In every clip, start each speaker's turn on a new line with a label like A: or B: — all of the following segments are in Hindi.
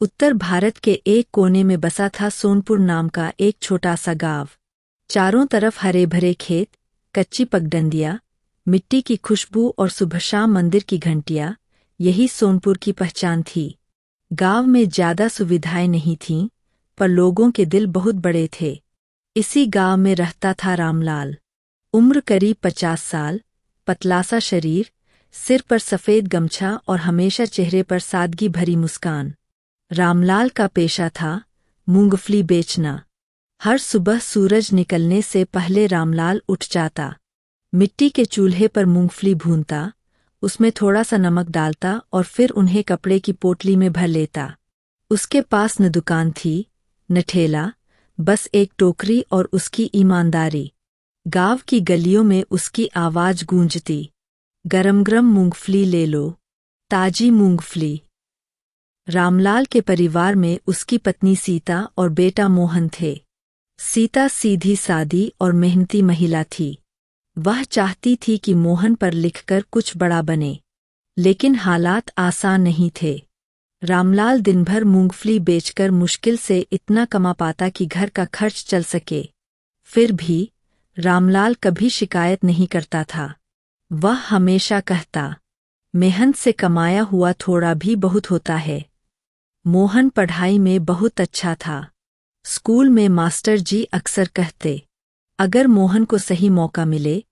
A: उत्तर भारत के एक कोने में बसा था सोनपुर नाम का एक छोटा सा गांव। चारों तरफ हरे भरे खेत, कच्ची पगडंडियां, मिट्टी की खुशबू और सुबह शाम मंदिर की घंटियां, यही सोनपुर की पहचान थी। गांव में ज्यादा सुविधाएं नहीं थीं, पर लोगों के दिल बहुत बड़े थे। इसी गांव में रहता था रामलाल। उम्र करीब 50 साल, पतला सा शरीर, सिर पर सफ़ेद गमछा और हमेशा चेहरे पर सादगी भरी मुस्कान। रामलाल का पेशा था मूंगफली बेचना। हर सुबह सूरज निकलने से पहले रामलाल उठ जाता, मिट्टी के चूल्हे पर मूंगफली भूनता, उसमें थोड़ा सा नमक डालता और फिर उन्हें कपड़े की पोटली में भर लेता। उसके पास न दुकान थी, न ठेला, बस एक टोकरी और उसकी ईमानदारी। गांव की गलियों में उसकी आवाज गूंजती, गरम गरम मूंगफली ले लो, ताजी मूंगफली। रामलाल के परिवार में उसकी पत्नी सीता और बेटा मोहन थे। सीता सीधी सादी और मेहनती महिला थी। वह चाहती थी कि मोहन पर लिखकर कुछ बड़ा बने, लेकिन हालात आसान नहीं थे। रामलाल दिन भर मूंगफली बेचकर मुश्किल से इतना कमा पाता कि घर का खर्च चल सके। फिर भी रामलाल कभी शिकायत नहीं करता था। वह हमेशा कहता, मेहनत से कमाया हुआ थोड़ा भी बहुत होता है। मोहन पढ़ाई में बहुत अच्छा था। स्कूल में मास्टर जी अक्सर कहते, अगर मोहन को सही मौका मिले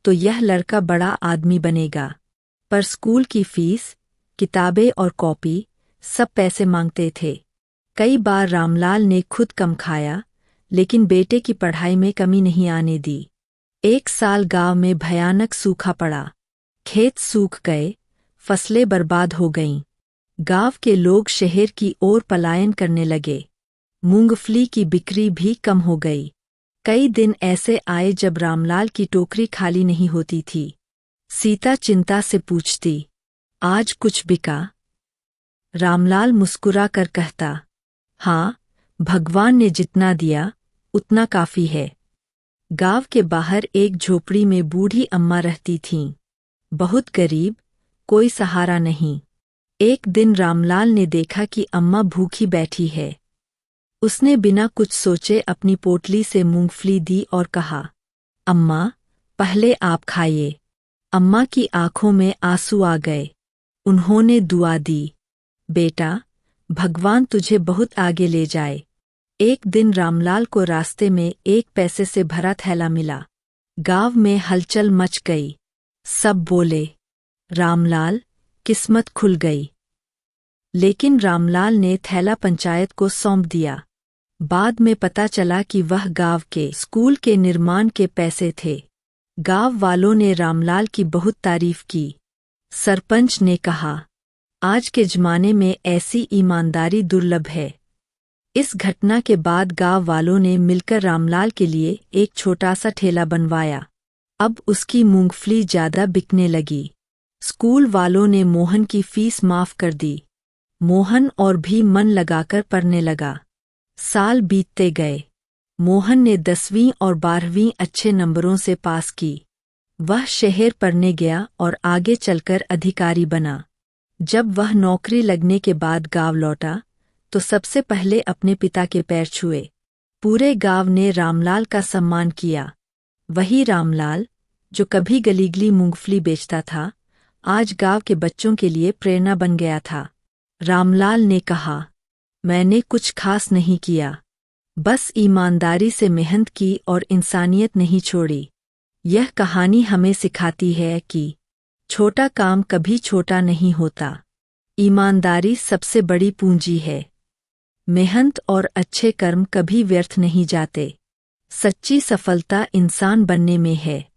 A: तो यह लड़का बड़ा आदमी बनेगा। पर स्कूल की फीस, किताबें और कॉपी सब पैसे मांगते थे। कई बार रामलाल ने खुद कम खाया, लेकिन बेटे की पढ़ाई में कमी नहीं आने दी। एक साल गांव में भयानक सूखा पड़ा। खेत सूख गए, फसलें बर्बाद हो गईं। गांव के लोग शहर की ओर पलायन करने लगे। मूंगफली की बिक्री भी कम हो गई। कई दिन ऐसे आए जब रामलाल की टोकरी खाली नहीं होती थी। सीता चिंता से पूछती, आज कुछ बिका? रामलाल मुस्कुरा कर कहता, हाँ, भगवान ने जितना दिया उतना काफी है। गांव के बाहर एक झोपड़ी में बूढ़ी अम्मा रहती थीं। बहुत गरीब, कोई सहारा नहीं। एक दिन रामलाल ने देखा कि अम्मा भूखी बैठी है। उसने बिना कुछ सोचे अपनी पोटली से मूंगफली दी और कहा, अम्मा, पहले आप खाइए। अम्मा की आंखों में आंसू आ गए। उन्होंने दुआ दी, बेटा, भगवान तुझे बहुत आगे ले जाए। एक दिन रामलाल को रास्ते में 1 पैसे से भरा थैला मिला। गांव में हलचल मच गई। सब बोले, रामलाल, किस्मत खुल गई। लेकिन रामलाल ने थैला पंचायत को सौंप दिया। बाद में पता चला कि वह गांव के स्कूल के निर्माण के पैसे थे। गांव वालों ने रामलाल की बहुत तारीफ की। सरपंच ने कहा, आज के जमाने में ऐसी ईमानदारी दुर्लभ है। इस घटना के बाद गांव वालों ने मिलकर रामलाल के लिए एक छोटा सा ठेला बनवाया। अब उसकी मूंगफली ज्यादा बिकने लगी। स्कूल वालों ने मोहन की फीस माफ कर दी। मोहन और भी मन लगाकर पढ़ने लगा। साल बीतते गए। मोहन ने 10वीं और 12वीं अच्छे नंबरों से पास की। वह शहर पढ़ने गया और आगे चलकर अधिकारी बना। जब वह नौकरी लगने के बाद गांव लौटा, तो सबसे पहले अपने पिता के पैर छुए। पूरे गांव ने रामलाल का सम्मान किया। वही रामलाल, जो कभी गलीगली मूंगफली बेचता था, आज गांव के बच्चों के लिए प्रेरणा बन गया था। रामलाल ने कहा, मैंने कुछ खास नहीं किया, बस ईमानदारी से मेहनत की और इंसानियत नहीं छोड़ी। यह कहानी हमें सिखाती है कि छोटा काम कभी छोटा नहीं होता। ईमानदारी सबसे बड़ी पूंजी है। मेहनत और अच्छे कर्म कभी व्यर्थ नहीं जाते। सच्ची सफलता इंसान बनने में है।